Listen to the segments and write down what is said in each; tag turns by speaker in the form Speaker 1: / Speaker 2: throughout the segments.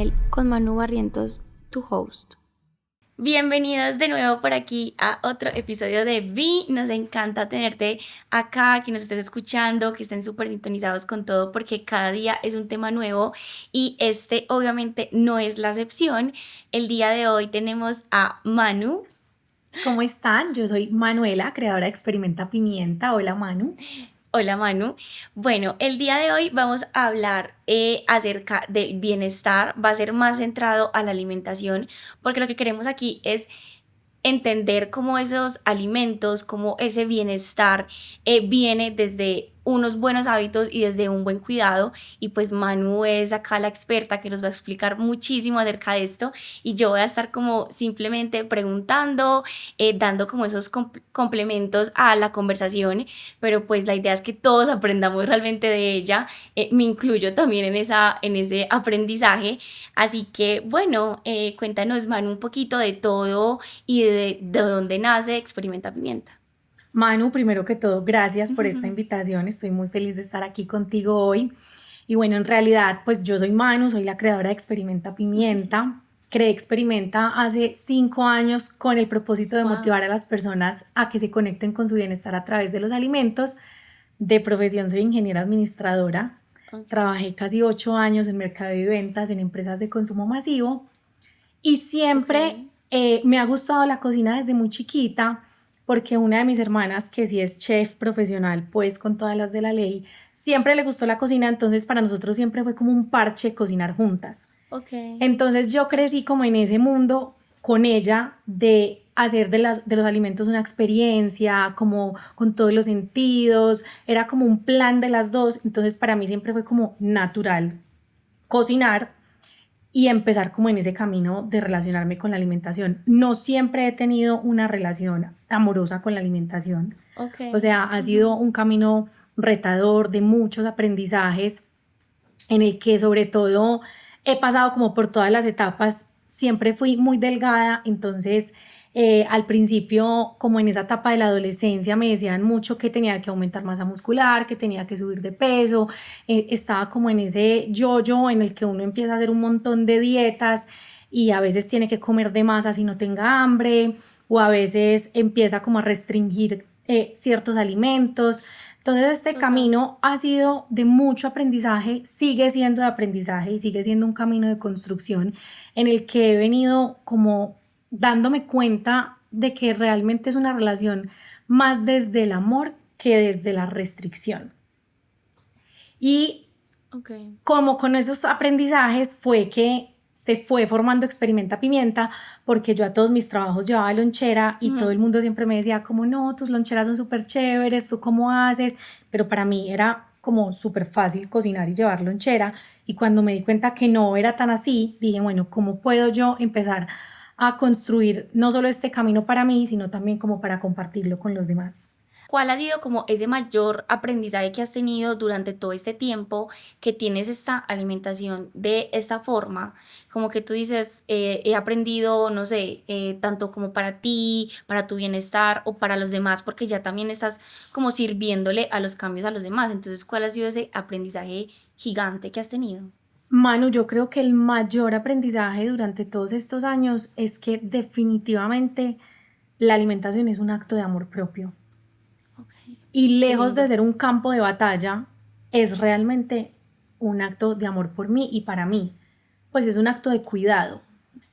Speaker 1: Lifestyle con Manu Barrientos, tu host. Bienvenidos de nuevo por aquí a otro episodio de Vi. Nos encanta tenerte acá, que nos estés escuchando, que estén súper sintonizados con todo porque cada día es un tema nuevo y este obviamente no es la excepción. El día de hoy tenemos a Manu.
Speaker 2: ¿Cómo están? Yo soy Manuela, creadora de Experimenta Pimienta. Hola, Manu.
Speaker 1: Hola Manu. Bueno, el día de hoy vamos a hablar acerca del bienestar. Va a ser más centrado a la alimentación porque lo que queremos aquí es entender cómo esos alimentos, cómo ese bienestar viene desde unos buenos hábitos y desde un buen cuidado. Y pues Manu es acá la experta que nos va a explicar muchísimo acerca de esto y yo voy a estar como simplemente preguntando, dando como esos complementos a la conversación, pero pues la idea es que todos aprendamos realmente de ella. Me incluyo también en ese aprendizaje. Así que bueno, cuéntanos Manu un poquito de todo y de dónde nace Experimenta Pimienta.
Speaker 2: Manu, primero que todo, gracias por esta invitación. Estoy muy feliz de estar aquí contigo hoy. Y bueno, en realidad, pues yo soy Manu, soy la creadora de Experimenta Pimienta. Creé Experimenta hace 5 años con el propósito de
Speaker 1: Wow.
Speaker 2: motivar a las personas a que se conecten con su bienestar a través de los alimentos. De profesión soy ingeniera administradora.
Speaker 1: Okay.
Speaker 2: Trabajé casi 8 años en mercado y ventas en empresas de consumo masivo. Y
Speaker 1: Ok.
Speaker 2: siempre me ha gustado la cocina desde muy chiquita, porque una de mis hermanas, que sí es chef profesional, pues con todas las de la ley, siempre le gustó la cocina, entonces para nosotros siempre fue como un parche cocinar juntas.
Speaker 1: Ok.
Speaker 2: Entonces yo crecí como en ese mundo con ella de hacer de los alimentos una experiencia, como con todos los sentidos, era como un plan de las dos, entonces para mí siempre fue como natural cocinar y empezar como en ese camino de relacionarme con la alimentación. No siempre he tenido una relación amorosa con la alimentación,
Speaker 1: Ok.
Speaker 2: o sea, ha sido un camino retador de muchos aprendizajes en el que sobre todo he pasado como por todas las etapas, siempre fui muy delgada, entonces al principio como en esa etapa de la adolescencia me decían mucho que tenía que aumentar masa muscular, que tenía que subir de peso, estaba como en ese yo-yo en el que uno empieza a hacer un montón de dietas y a veces tiene que comer de más así no tenga hambre o a veces empieza como a restringir ciertos alimentos. Entonces este
Speaker 1: Total.
Speaker 2: camino ha sido de mucho aprendizaje, sigue siendo de aprendizaje y sigue siendo un camino de construcción en el que he venido como dándome cuenta de que realmente es una relación más desde el amor que desde la restricción. Y
Speaker 1: Ok.
Speaker 2: como con esos aprendizajes fue que se fue formando Experimenta Pimienta, porque yo a todos mis trabajos llevaba lonchera y todo
Speaker 1: Mm.
Speaker 2: el mundo siempre me decía como no, tus loncheras son súper chéveres, tú cómo haces, pero para mí era como súper fácil cocinar y llevar lonchera, y cuando me di cuenta que no era tan así, dije bueno, ¿cómo puedo yo empezar a construir no solo este camino para mí, sino también como para compartirlo con los demás?
Speaker 1: ¿Cuál ha sido como ese mayor aprendizaje que has tenido durante todo este tiempo que tienes esta alimentación de esta forma? Como que tú dices, he aprendido, no sé, tanto como para ti, para tu bienestar o para los demás, porque ya también estás como sirviéndole a los cambios a los demás. Entonces, ¿cuál ha sido ese aprendizaje gigante que has tenido?
Speaker 2: Manu, yo creo que el mayor aprendizaje durante todos estos años es que definitivamente la alimentación es un acto de amor propio.
Speaker 1: Ok.
Speaker 2: Y
Speaker 1: Qué
Speaker 2: lejos de
Speaker 1: lindo.
Speaker 2: ser un campo de batalla, es realmente un acto de amor por mí y para mí. Pues es un acto de cuidado.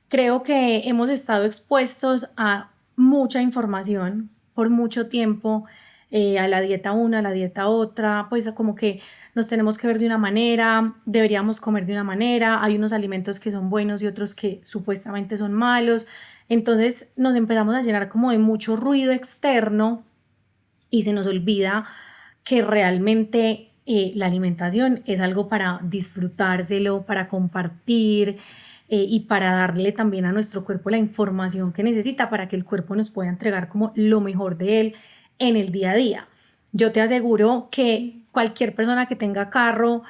Speaker 2: Creo que hemos estado expuestos a mucha información por mucho tiempo, a la dieta una, a la dieta otra, pues como que nos tenemos que ver de una manera, deberíamos comer de una manera, hay unos alimentos que son buenos y otros que supuestamente son malos, entonces nos empezamos a llenar como de mucho ruido externo y se nos olvida que realmente la alimentación es algo para disfrutárselo, para compartir y para darle también a nuestro cuerpo la información que necesita para que el cuerpo nos pueda entregar como lo mejor de él en el día a día. Yo te aseguro que cualquier persona que tenga carro,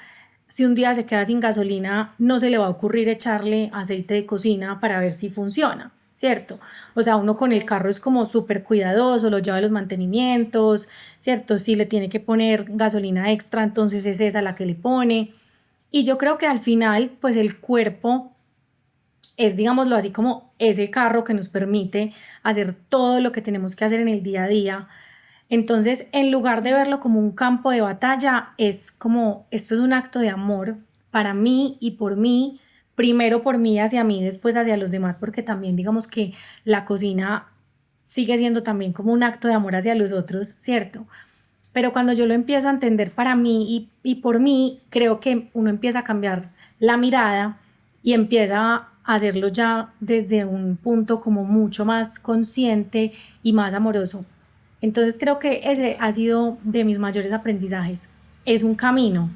Speaker 2: si un día se queda sin gasolina, no se le va a ocurrir echarle aceite de cocina para ver si funciona, ¿cierto? O sea, uno con
Speaker 1: Ok.
Speaker 2: el carro es como súper cuidadoso, lo lleva a los mantenimientos, ¿cierto? Si le tiene que poner gasolina extra, entonces es esa la que le pone. Y yo creo que al final, pues el cuerpo es, digámoslo así, como ese carro que nos permite hacer todo lo que tenemos que hacer en el día a día. Entonces, en lugar de verlo como un campo de batalla, es como, esto es un acto de amor para mí y por mí, primero por mí hacia mí, después hacia los demás, porque también digamos que la cocina sigue siendo también como un acto de amor hacia los otros, ¿cierto? Pero cuando yo lo empiezo a entender para mí y por mí, creo que uno empieza a cambiar la mirada y empieza a hacerlo ya desde un punto como mucho más consciente y más amoroso. Entonces creo que ese ha sido de mis mayores aprendizajes. Es un camino,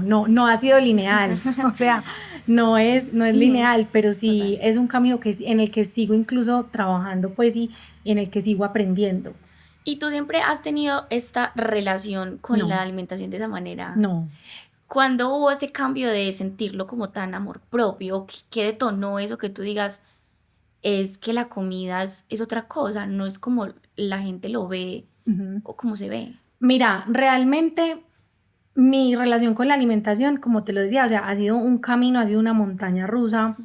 Speaker 2: no, no ha sido lineal, o sea, no es lineal, pero sí
Speaker 1: Total.
Speaker 2: es un camino que, en el que sigo incluso trabajando, pues, y en el que sigo aprendiendo.
Speaker 1: ¿Y tú siempre has tenido esta relación con la
Speaker 2: No,
Speaker 1: alimentación de esa manera?
Speaker 2: no.
Speaker 1: ¿Cuándo hubo ese cambio de sentirlo como tan amor propio? ¿Qué detonó eso que tú digas? Es que la comida es otra cosa, no es como la gente lo ve o como se ve.
Speaker 2: Mira, realmente mi relación con la alimentación, como te lo decía, o sea, ha sido un camino, ha sido una montaña rusa.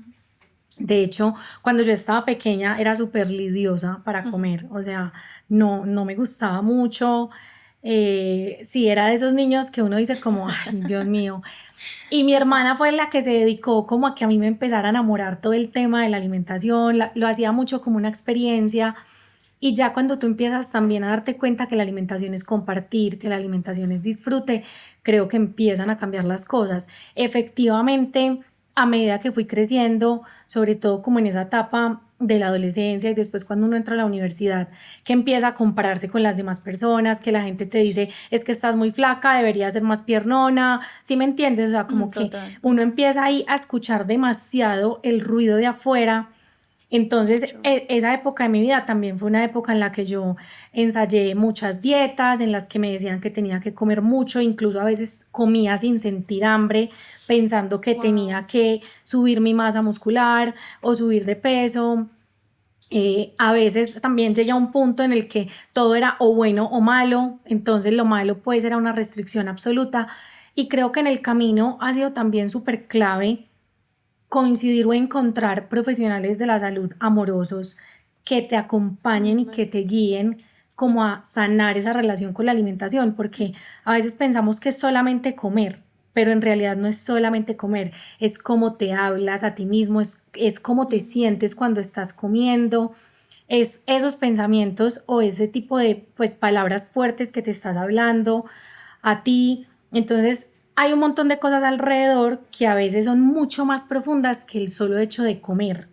Speaker 2: De hecho, cuando yo estaba pequeña era súper lidiosa para comer, o sea, no, no me gustaba mucho. Sí, era de esos niños que uno dice como, ay, Dios mío. Y mi hermana fue la que se dedicó como a que a mí me empezara a enamorar todo el tema de la alimentación, lo hacía mucho como una experiencia. Y ya cuando tú empiezas también a darte cuenta que la alimentación es compartir, que la alimentación es disfrute, creo que empiezan a cambiar las cosas. Efectivamente, a medida que fui creciendo, sobre todo como en esa etapa de la adolescencia y después cuando uno entra a la universidad, que empieza a compararse con las demás personas, que la gente te dice, es que estás muy flaca, deberías ser más piernona, ¿sí me entiendes? O sea, como que
Speaker 1: Total.
Speaker 2: uno empieza ahí a escuchar demasiado el ruido de afuera. Entonces,
Speaker 1: Mucho.
Speaker 2: esa época de mi vida también fue una época en la que yo ensayé muchas dietas, en las que me decían que tenía que comer mucho, incluso a veces comía sin sentir hambre, pensando que
Speaker 1: Wow.
Speaker 2: tenía que subir mi masa muscular o subir de peso. A veces también llegué a un punto en el que todo era o bueno o malo, entonces lo malo pues era una restricción absoluta y creo que en el camino ha sido también súper clave coincidir o encontrar profesionales de la salud amorosos que te acompañen y que te guíen como a sanar esa relación con la alimentación, porque a veces pensamos que es solamente comer, pero en realidad no es solamente comer, es cómo te hablas a ti mismo, es cómo te sientes cuando estás comiendo, es esos pensamientos o ese tipo de pues palabras fuertes que te estás hablando a ti. Entonces hay un montón de cosas alrededor que a veces son mucho más profundas que el solo hecho de comer.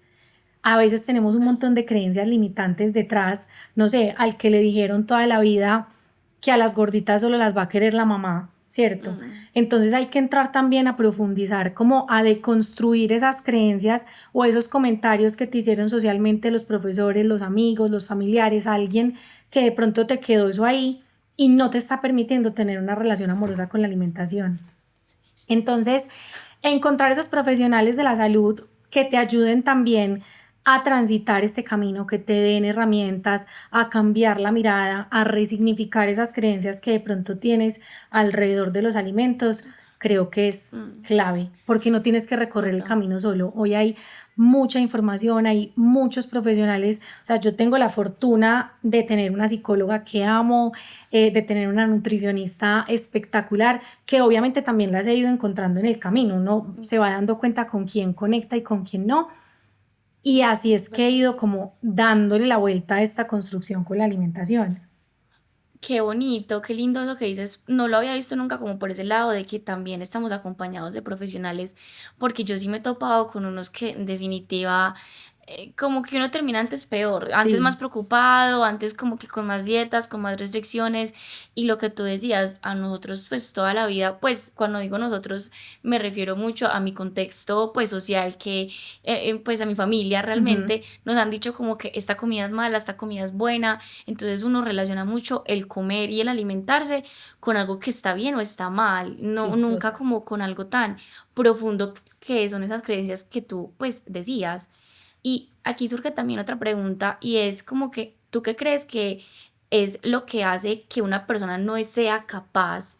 Speaker 2: A veces tenemos un montón de creencias limitantes detrás, no sé, al que le dijeron toda la vida que a las gorditas solo las va a querer la mamá, ¿cierto? Entonces hay que entrar también a profundizar, como a deconstruir esas creencias o esos comentarios que te hicieron socialmente los profesores, los amigos, los familiares, alguien que de pronto te quedó eso ahí y no te está permitiendo tener una relación amorosa con la alimentación. Entonces, encontrar esos profesionales de la salud que te ayuden también a transitar este camino, que te den herramientas, a cambiar la mirada, a resignificar esas creencias que de pronto tienes alrededor de los alimentos, creo que es clave, porque no tienes que recorrer el
Speaker 1: Total.
Speaker 2: camino solo. Hoy hay mucha información, hay muchos profesionales, o sea, yo tengo la fortuna de tener una psicóloga que amo, de tener una nutricionista espectacular, que obviamente también las he ido encontrando en el camino, uno se va dando cuenta con quién conecta y con quién no, y así es que he ido como dándole la vuelta a esta construcción con la alimentación.
Speaker 1: Qué bonito, qué lindo lo que dices. No lo había visto nunca como por ese lado de que también estamos acompañados de profesionales, porque yo sí me he topado con unos que en definitiva como que uno termina antes peor, antes más
Speaker 2: Sí,
Speaker 1: preocupado, antes como que con más dietas, con más restricciones y lo que tú decías, a nosotros pues toda la vida, pues cuando digo nosotros me refiero mucho a mi contexto pues social que pues a mi familia
Speaker 2: ujú,
Speaker 1: realmente nos han dicho como que esta comida es mala, esta comida es buena, entonces uno relaciona mucho el comer y el alimentarse con algo que está bien o está mal, no
Speaker 2: sí,
Speaker 1: nunca
Speaker 2: total.
Speaker 1: como con algo tan profundo que son esas creencias que tú pues decías. Y aquí surge también otra pregunta y es como que, ¿tú qué crees que es lo que hace que una persona no sea capaz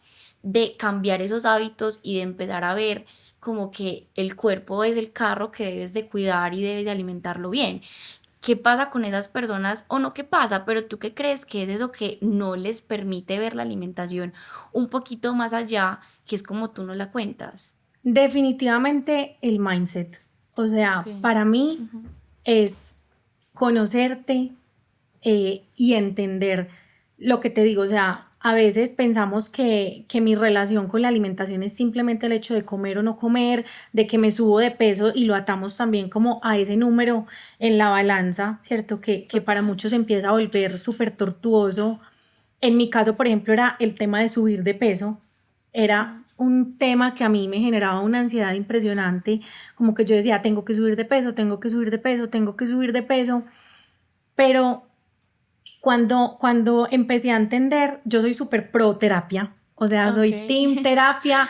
Speaker 1: de cambiar esos hábitos y de empezar a ver como que el cuerpo es el carro que debes de cuidar y debes de alimentarlo bien. ¿Qué pasa con esas personas? O no qué pasa, pero tú qué crees que es eso que no les permite ver la alimentación un poquito más allá, que es como tú nos la cuentas?
Speaker 2: Definitivamente el mindset. O sea,
Speaker 1: Okay.
Speaker 2: para mí es conocerte y entender lo que te digo. O sea, a veces pensamos que mi relación con la alimentación es simplemente el hecho de comer o no comer, de que me subo de peso y lo atamos también como a ese número en la balanza, ¿cierto? Que para
Speaker 1: Total.
Speaker 2: muchos empieza a volver súper tortuoso. En mi caso, por ejemplo, era el tema de subir de peso. Era un tema que a mí me generaba una ansiedad impresionante, como que yo decía, tengo que subir de peso, tengo que subir de peso, tengo que subir de peso, pero cuando empecé a entender, yo soy súper pro terapia, o sea, soy
Speaker 1: Okay.
Speaker 2: team terapia,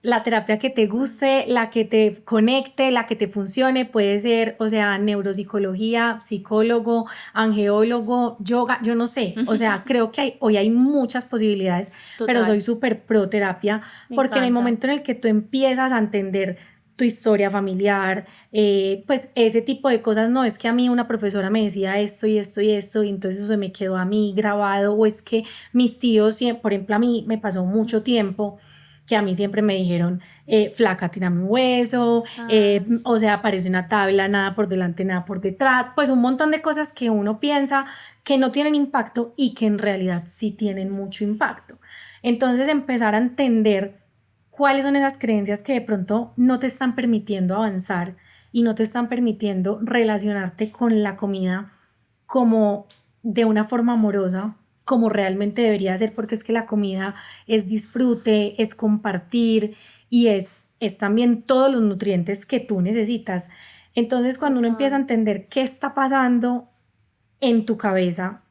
Speaker 2: la terapia que te guste, la que te conecte, la que te funcione, puede ser, o sea, neuropsicología, psicólogo, angeólogo, yoga, yo no sé, o sea, creo que hoy hay muchas posibilidades, pero soy
Speaker 1: Total.
Speaker 2: súper pro terapia,
Speaker 1: Me
Speaker 2: porque en el
Speaker 1: encanta.
Speaker 2: momento en el que tú empiezas a entender tu historia familiar, pues ese tipo de cosas. No es que a mí una profesora me decía esto y esto y esto y entonces eso se me quedó a mí grabado, o es que mis tíos, por ejemplo, a mí me pasó mucho tiempo que a mí siempre me dijeron, flaca, tírame un hueso,
Speaker 1: Ah,
Speaker 2: o
Speaker 1: sí.
Speaker 2: sea, parece una tabla, nada por delante, nada por detrás, pues un montón de cosas que uno piensa que no tienen impacto y que en realidad sí tienen mucho impacto. Entonces empezar a entender cuáles son esas creencias que de pronto no te están permitiendo avanzar y no te están permitiendo relacionarte con la comida como de una forma amorosa, como realmente debería ser, porque es que la comida es disfrute, es compartir y es también todos los nutrientes que tú necesitas. Entonces, cuando uno empieza a
Speaker 1: Total.
Speaker 2: entender qué está pasando en tu cabeza,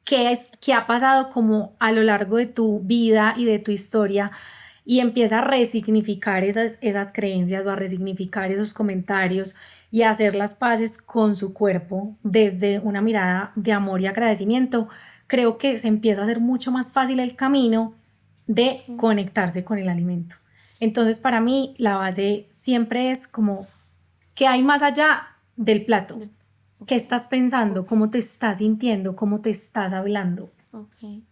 Speaker 2: qué ha pasado como a lo largo de tu vida y de tu historia, y empieza a resignificar esas creencias o a resignificar esos comentarios y a hacer las paces con su cuerpo desde una mirada de amor y agradecimiento, creo que se empieza a hacer mucho más fácil el camino de
Speaker 1: Okay.
Speaker 2: conectarse con el alimento. Entonces, para mí, la base siempre es como qué hay más allá del plato,
Speaker 1: De-
Speaker 2: qué estás pensando,
Speaker 1: ok.
Speaker 2: cómo te estás sintiendo, cómo te estás hablando.
Speaker 1: Ok,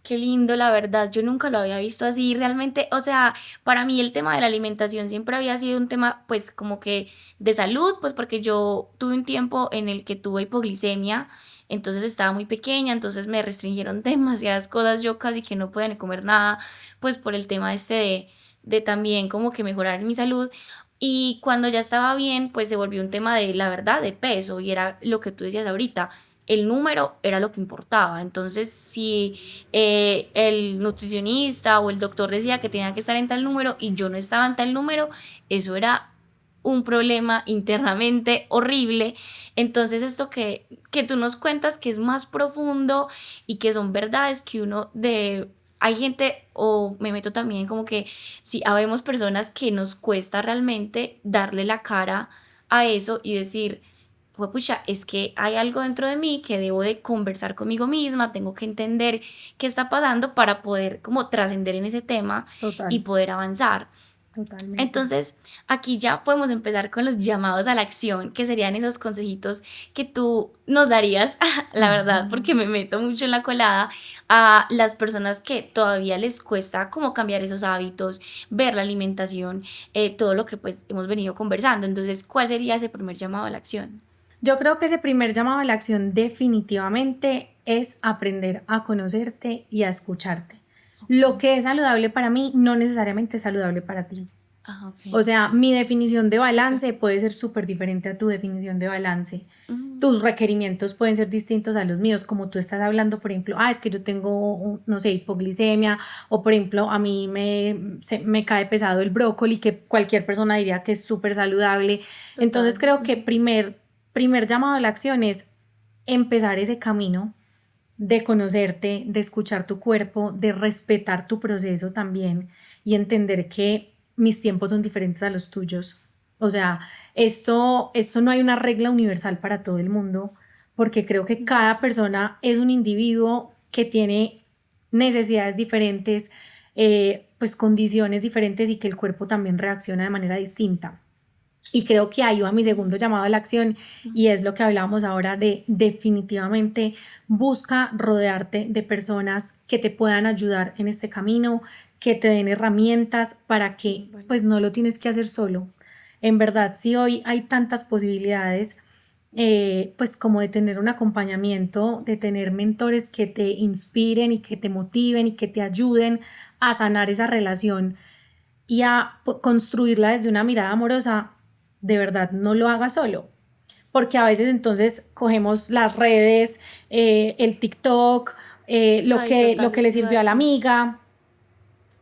Speaker 1: qué lindo, la verdad. Yo nunca lo había visto así. Realmente, o sea, para mí el tema de la alimentación siempre había sido un tema, pues, como que de salud, pues, porque yo tuve un tiempo en el que tuve hipoglicemia, entonces estaba muy pequeña, entonces me restringieron demasiadas cosas. Yo casi que no podía ni comer nada, pues, por el tema este de también como que mejorar mi salud. Y cuando ya estaba bien, pues se volvió un tema de, la verdad, de peso, y era lo que tú decías ahorita, el número era lo que importaba. Entonces, si el nutricionista o el doctor decía que tenía que estar en tal número y yo no estaba en tal número, eso era un problema internamente horrible. Entonces, esto que tú nos cuentas que es más profundo y que son verdades que uno de... Hay gente, o me meto también como que si habemos personas que nos cuesta realmente darle la cara a eso y decir, pucha, es que hay algo dentro de mí que debo de conversar conmigo misma, tengo que entender qué está pasando para poder como trascender en ese tema y
Speaker 2: Total,
Speaker 1: poder avanzar.
Speaker 2: totalmente.
Speaker 1: Entonces, aquí ya podemos empezar con los llamados a la acción, que serían esos consejitos que tú nos darías, la verdad, porque me meto mucho en la colada, a las personas que todavía les cuesta como cambiar esos hábitos, ver la alimentación, todo lo que pues hemos venido conversando. Entonces, ¿cuál sería ese primer llamado a la acción?
Speaker 2: Yo creo que ese primer llamado a la acción definitivamente es aprender a conocerte y a escucharte. Lo
Speaker 1: Ok.
Speaker 2: que es saludable para mí no necesariamente es saludable para ti.
Speaker 1: Ah, ok.
Speaker 2: O sea, mi definición de
Speaker 1: Ok.
Speaker 2: balance puede ser súper diferente a tu definición de balance.
Speaker 1: Mm,
Speaker 2: Tus requerimientos pueden ser distintos a los míos, como tú estás hablando, por ejemplo, es que yo tengo, no sé, hipoglicemia, o por ejemplo, a mí me cae pesado el brócoli, que cualquier persona diría que es súper saludable. Entonces
Speaker 1: total.
Speaker 2: creo que primer llamado a la acción es empezar ese camino de conocerte, de escuchar tu cuerpo, de respetar tu proceso también y entender que mis tiempos son diferentes a los tuyos. O sea, esto no hay una regla universal para todo el mundo, porque creo que cada persona es un individuo que tiene necesidades diferentes, pues condiciones diferentes y que el cuerpo también reacciona de manera distinta. Y creo que ahí va mi segundo llamado a la acción y es lo que hablábamos ahora de definitivamente busca rodearte de personas que te puedan ayudar en este camino, que te den herramientas para que pues no lo tienes que hacer solo. En verdad, si hoy hay tantas posibilidades, pues como de tener un acompañamiento, de tener mentores que te inspiren y que te motiven y que te ayuden a sanar esa relación y a construirla desde una mirada amorosa, de verdad no lo haga solo. Porque a veces entonces cogemos las redes, el TikTok,
Speaker 1: Ay, total,
Speaker 2: lo que le
Speaker 1: eso iba a
Speaker 2: sirvió a la
Speaker 1: decir.
Speaker 2: amiga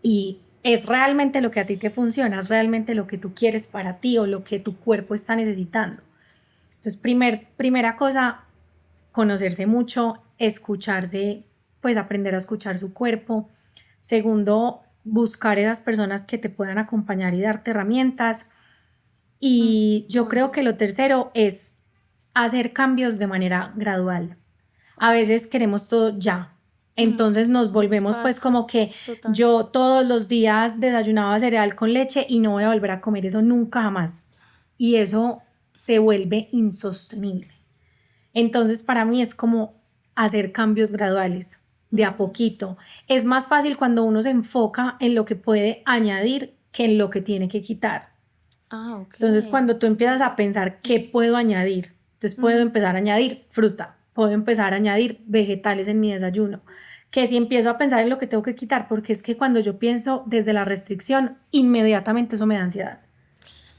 Speaker 2: y es realmente lo que a ti te funciona, es realmente lo que tú quieres para ti o lo que tu cuerpo está necesitando. Entonces, primera cosa, conocerse mucho, escucharse, pues aprender a escuchar su cuerpo. Segundo, buscar esas personas que te puedan acompañar y darte herramientas. Y yo creo que lo tercero es hacer cambios de manera gradual. A veces queremos todo ya. Entonces nos
Speaker 1: Nos
Speaker 2: volvemos pues
Speaker 1: pasa,
Speaker 2: como que
Speaker 1: total.
Speaker 2: yo todos los días desayunaba cereal con leche y no voy a volver a comer eso nunca jamás. Y eso se vuelve insostenible. Entonces para mí es como hacer cambios graduales, de a poquito. Es más fácil cuando uno se enfoca en lo que puede añadir que en lo que tiene que quitar.
Speaker 1: Ah, ok.
Speaker 2: Entonces, cuando tú empiezas a pensar qué puedo añadir, entonces puedo empezar a añadir fruta, puedo empezar a añadir vegetales en mi desayuno, que si empiezo a pensar en lo que tengo que quitar, porque es que cuando yo pienso desde la restricción, inmediatamente eso me da ansiedad.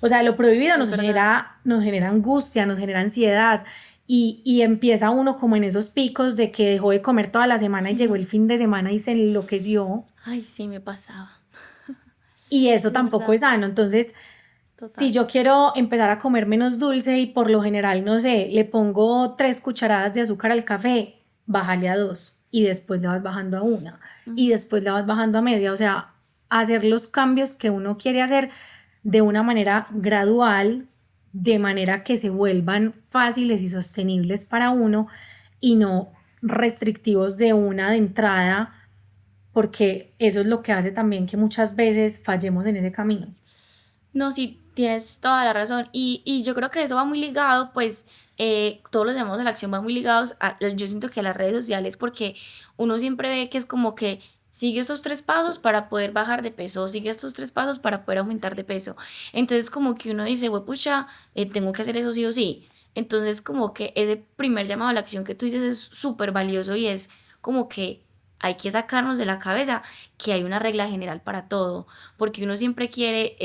Speaker 2: O sea, lo prohibido
Speaker 1: Es verdad.
Speaker 2: nos genera angustia, nos genera ansiedad y empieza uno como en esos picos de que dejó de comer toda la semana y llegó el fin de semana y se enloqueció
Speaker 1: Ay, sí, me pasaba.
Speaker 2: y eso
Speaker 1: Es
Speaker 2: tampoco es
Speaker 1: verdad,
Speaker 2: sano. Entonces, si
Speaker 1: total.
Speaker 2: yo quiero empezar a comer menos dulce y por lo general, no sé, le pongo 3 cucharadas de azúcar al café, bájale a 2 y después le vas bajando a 1 y después le vas bajando a media. O sea, hacer los cambios que uno quiere hacer de una manera gradual, de manera que se vuelvan fáciles y sostenibles para uno y no restrictivos de una de entrada, porque eso es lo que hace también que muchas veces fallemos en ese camino.
Speaker 1: No, sí, tienes toda la razón. Y yo creo que eso va muy ligado, pues todos los llamados a la acción van muy ligados yo siento que a las redes sociales, porque uno siempre ve que es como que sigue estos 3 pasos para poder bajar de peso, sigue estos 3 pasos para poder aumentar de peso. Entonces como que uno dice, pucha, tengo que hacer eso sí o sí. Entonces como que ese primer llamado a la acción que tú dices es súper valioso y es como que hay que sacarnos de la cabeza que hay una regla general para todo, porque uno siempre quiere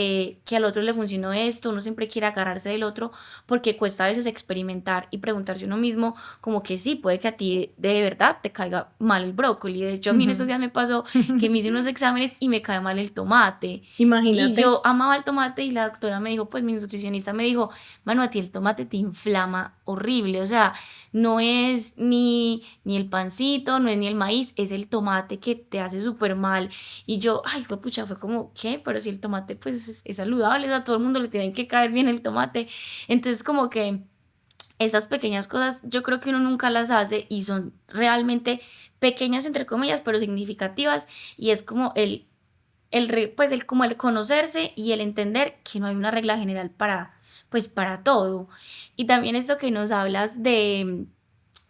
Speaker 1: que al otro le funcionó esto, uno siempre quiere agarrarse del otro, porque cuesta a veces experimentar y preguntarse uno mismo como que sí, puede que a ti de verdad te caiga mal el brócoli. De hecho, a mí en esos días me pasó que me hice unos exámenes y me cae mal el tomate. Y
Speaker 2: Imagínate.
Speaker 1: yo amaba el tomate y la doctora me dijo, pues mi nutricionista me dijo, mano, a ti el tomate te inflama horrible, o sea, no es ni el pancito, no es ni el maíz, es el tomate que te hace súper mal. Y yo, ay, fue pucha, fue como, ¿qué? Pero si el tomate pues es saludable, a todo el mundo le tiene que caer bien el tomate. Entonces como que esas pequeñas cosas yo creo que uno nunca las hace y son realmente pequeñas entre comillas, pero significativas y es como pues como el conocerse y el entender que no hay una regla general para, pues para todo. Y también esto que nos hablas de,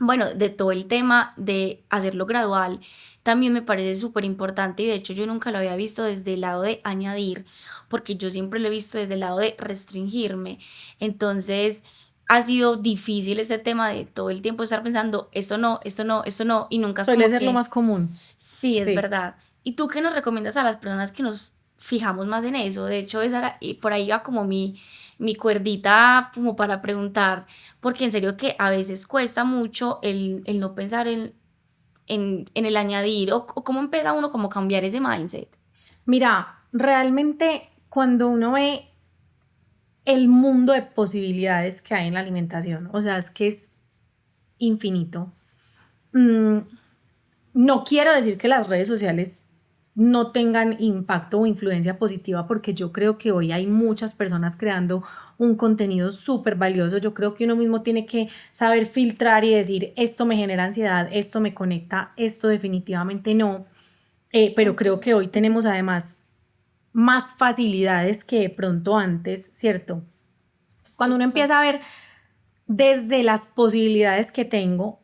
Speaker 1: bueno, de todo el tema de hacerlo gradual, también me parece súper importante y de hecho yo nunca lo había visto desde el lado de añadir, porque yo siempre lo he visto desde el lado de restringirme. Entonces ha sido difícil ese tema de todo el tiempo estar pensando, esto no, esto no, esto no, y nunca es
Speaker 2: Suele
Speaker 1: como
Speaker 2: ser lo
Speaker 1: que
Speaker 2: más común.
Speaker 1: sí, es
Speaker 2: Sí.
Speaker 1: verdad. ¿Y tú qué nos recomiendas a las personas que nos fijamos más en eso? De hecho, y por ahí va como mi cuerdita como para preguntar, porque en serio que a veces cuesta mucho el no pensar en el añadir o cómo empieza uno como a cambiar ese mindset.
Speaker 2: Mira, realmente cuando uno ve el mundo de posibilidades que hay en la alimentación, o sea, es que es infinito. Mm, no quiero decir que las redes sociales no tengan impacto o influencia positiva, porque yo creo que hoy hay muchas personas creando un contenido súper valioso. Yo creo que uno mismo tiene que saber filtrar y decir, esto me genera ansiedad, esto me conecta, esto definitivamente no. pero creo que hoy tenemos además más facilidades que de pronto antes, ¿cierto? Entonces, cuando uno
Speaker 1: Total.
Speaker 2: empieza a ver desde las posibilidades que tengo,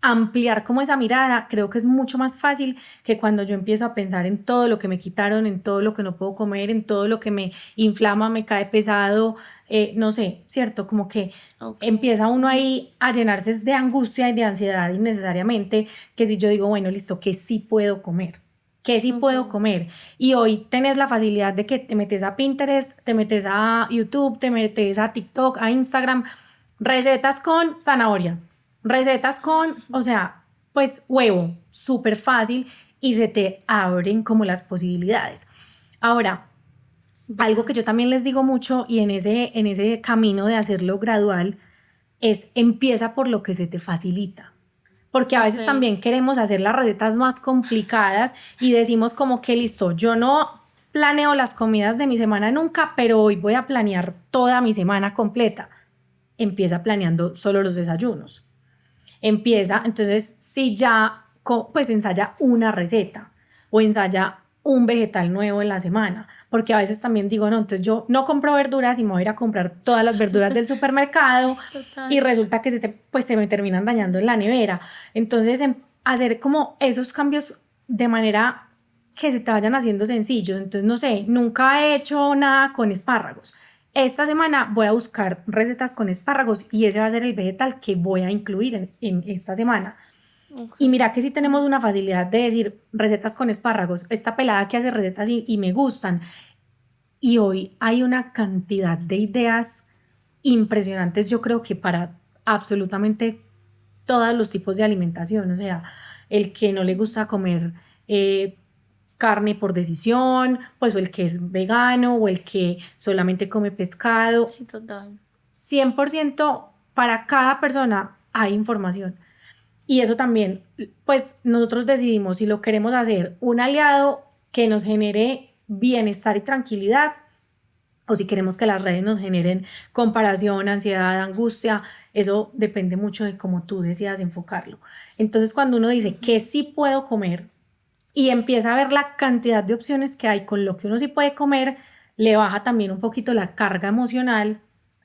Speaker 2: ampliar como esa mirada, creo que es mucho más fácil que cuando yo empiezo a pensar en todo lo que me quitaron, en todo lo que no puedo comer, en todo lo que me inflama, me cae pesado, no sé, ¿cierto? Como que
Speaker 1: Ok.
Speaker 2: empieza uno ahí a llenarse de angustia y de ansiedad innecesariamente, que si yo digo, bueno, listo, que sí puedo comer, que sí puedo
Speaker 1: Ok.
Speaker 2: comer. Y hoy tenés la facilidad de que te metes a Pinterest, te metes a YouTube, te metes a TikTok, a Instagram, recetas con zanahoria, recetas con, o sea, pues huevo, súper fácil y se te abren como las posibilidades. Ahora, algo que
Speaker 1: Verdad.
Speaker 2: yo también les digo mucho y en ese camino de hacerlo gradual es empieza por lo que se te facilita. Porque a
Speaker 1: Ok.
Speaker 2: veces también queremos hacer las recetas más complicadas y decimos como que listo, yo no planeo las comidas de mi semana nunca, pero hoy voy a planear toda mi semana completa. Empieza planeando solo los desayunos. Empieza,
Speaker 1: Ok.
Speaker 2: entonces, si ya, pues ensaya una receta o ensaya un vegetal nuevo en la semana, porque a veces también digo, no, entonces yo no compro verduras y me voy a ir a comprar todas las verduras del supermercado y
Speaker 1: Total.
Speaker 2: resulta que pues se me terminan dañando en la nevera. Entonces, hacer como esos cambios de manera que se te vayan haciendo sencillos. Entonces, no sé, nunca he hecho nada con espárragos. Esta semana voy a buscar recetas con espárragos y ese va a ser el vegetal que voy a incluir en esta semana.
Speaker 1: Ok.
Speaker 2: Y mira que sí tenemos una facilidad de decir recetas con espárragos. Esta pelada que hace recetas y me gustan. Y hoy hay una cantidad de ideas impresionantes, yo creo que para absolutamente todos los tipos de alimentación. O sea, el que no le gusta comer eh, carne por decisión, pues o el que es vegano o el que solamente come pescado,
Speaker 1: Sí, total.
Speaker 2: 100% para cada persona hay información. Y eso también, pues nosotros decidimos si lo queremos hacer un aliado que nos genere bienestar y tranquilidad o si queremos que las redes nos generen comparación, ansiedad, angustia. Eso depende mucho de cómo tú decidas enfocarlo. Entonces, cuando uno dice que sí puedo comer y empieza a ver la cantidad de opciones que hay con lo que uno sí puede comer, le baja también un poquito la carga emocional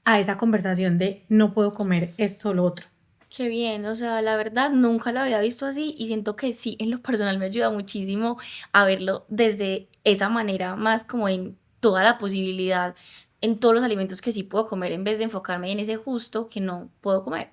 Speaker 2: a esa conversación de no puedo comer esto o lo otro.
Speaker 1: Qué bien, o sea, la verdad nunca lo había visto así y siento que sí, en lo personal me ayuda muchísimo a verlo desde esa manera, más como en toda la posibilidad, en todos los alimentos que sí puedo comer, en vez de enfocarme en ese justo que no puedo comer.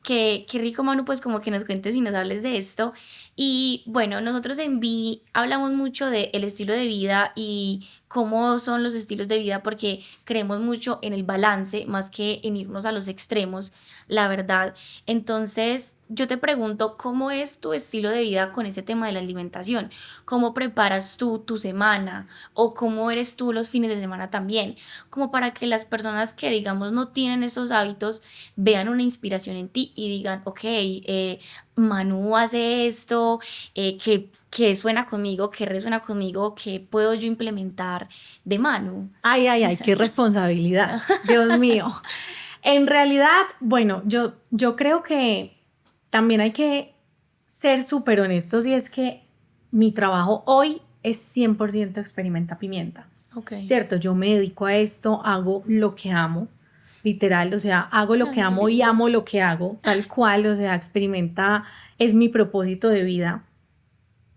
Speaker 1: Qué rico, Manu, pues como que nos cuentes y nos hables de esto. Y bueno, nosotros en Vi hablamos mucho del estilo de vida y cómo son los estilos de vida porque creemos mucho en el balance más que en irnos a los extremos, la verdad. Entonces, yo te pregunto, ¿cómo es tu estilo de vida con ese tema de la alimentación? ¿Cómo preparas tú tu semana? ¿O cómo eres tú los fines de semana también? Como para que las personas que, digamos, no tienen esos hábitos vean una inspiración en ti y digan, ok, Manu hace esto, que suena conmigo, que resuena conmigo, que puedo yo implementar de Manu.
Speaker 2: Ay, ay, ay, qué responsabilidad, Dios mío. En realidad, bueno, yo creo que también hay que ser súper honestos y es que mi trabajo hoy es 100% experimenta pimienta,
Speaker 1: Ok.
Speaker 2: ¿cierto? Yo me dedico a esto, hago lo que amo, literal, o sea, hago lo que
Speaker 1: Ay, qué
Speaker 2: amo y
Speaker 1: lindo.
Speaker 2: amo lo que hago, tal cual, o sea, experimenta es mi propósito de vida.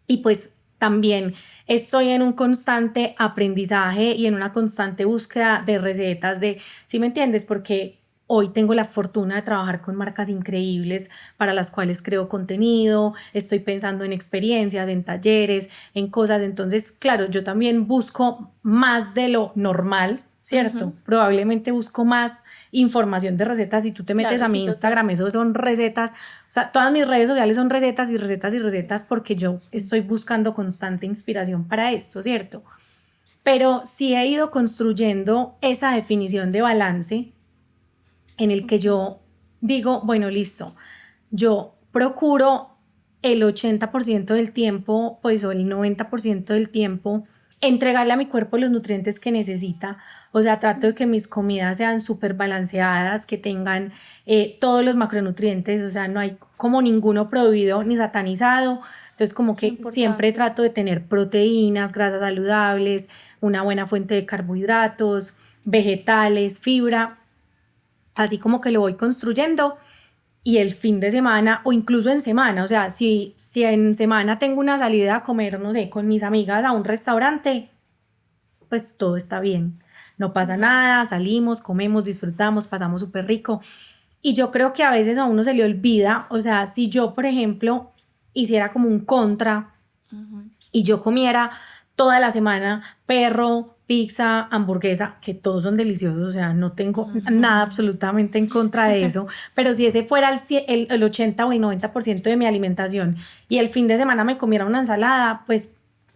Speaker 2: Y pues también estoy en un constante aprendizaje y en una constante búsqueda de recetas, de, ¿sí me entiendes? Porque hoy tengo la fortuna de trabajar con marcas increíbles para las cuales creo contenido, estoy pensando en experiencias, en talleres, en cosas. Entonces, claro, yo también busco más de lo normal, ¿cierto?
Speaker 1: Ujú.
Speaker 2: Probablemente busco más información de recetas. Si tú te metes
Speaker 1: Claro,
Speaker 2: a
Speaker 1: sí,
Speaker 2: mi
Speaker 1: total.
Speaker 2: Instagram, eso son recetas. O sea, todas mis redes sociales son recetas y recetas y recetas porque yo estoy buscando constante inspiración para esto, ¿cierto? Pero sí he ido construyendo esa definición de balance en el que
Speaker 1: Ok.
Speaker 2: yo digo, bueno, listo, yo procuro el 80% del tiempo, pues o el 90% del tiempo entregarle a mi cuerpo los nutrientes que necesita. O sea, trato de que mis comidas sean súper balanceadas, que tengan todos los macronutrientes, o sea, no hay como ninguno prohibido ni satanizado. Entonces, como que siempre trato de tener proteínas, grasas saludables, una buena fuente de carbohidratos, vegetales, fibra, así como que lo voy construyendo. Y el fin de semana o incluso en semana, o sea, si en semana tengo una salida a comer, no sé, con mis amigas a un restaurante, pues todo está bien, no pasa nada, salimos, comemos, disfrutamos, pasamos súper rico. Y yo creo que a veces a uno se le olvida, o sea, si yo, por ejemplo, hiciera como un contra y yo comiera toda la semana perro, pizza, hamburguesa, que todos son deliciosos, o sea, no tengo nada absolutamente en contra de eso, pero si ese fuera el 80 o el 90% de mi alimentación y el fin de semana me comiera una ensalada, pues